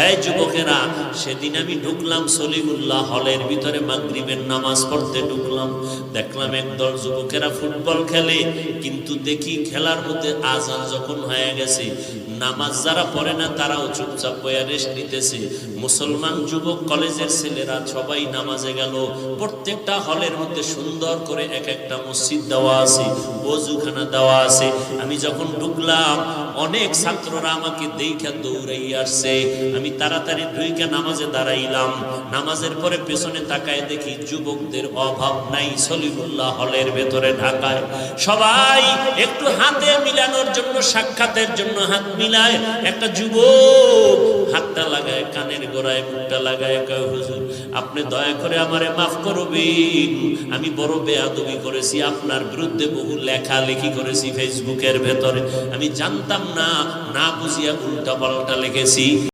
এই যুবকেরা, সেদিন আমি ঢুকলাম সলিমুল্লাহ হলের ভিতরে, মাগরিবের নামাজ পড়তে ঢুকলাম। দেখলাম একদল যুবকেরা ফুটবল খেলে, কিন্তু দেখি খেলার মধ্যে আজান যখন হয়ে গেছে, নামাজ যারা পড়ে না তারাও চুপচাপ বইয়া রেস্ট নিতেছে। মুসলমান যুবক কলেজের ছেলেরা সবাই নামাজে গেল। প্রত্যেকটা হলের মধ্যে সুন্দর করে এক একটা মসজিদ দেওয়া আছে, ওযুখানা দেওয়া আছে। আমি যখন ঢুকলাম, অনেক ছাত্ররা আমাকে দেখা দৌড়াই আসছে। আমি তাড়াতাড়ি ঢুকে নামাজে দাঁড়াইলাম। নামাজের পরে পেছনে তাকায় দেখি যুবকদের অভাব নাই সলিমুল্লাহ হলের ভেতরে ঢাকায়। সবাই একটু হাতে মিলানোর জন্য, সাক্ষাতের জন্য হাত মিলায়। একটা যুবক হাতটা লাগায় কানের গোড়ায়, মুখটা লাগায়, কয় হুজুর আপনি দয়া করে আমারে মাফ করবেন, আমি বড় বেয়াদবি করেছি, আপনার বিরুদ্ধে বহু লেখালেখি করেছি ফেসবুকের ভেতরে, আমি জানতাম না, না বুঝিয়া উল্টা পাল্টা লিখেছি।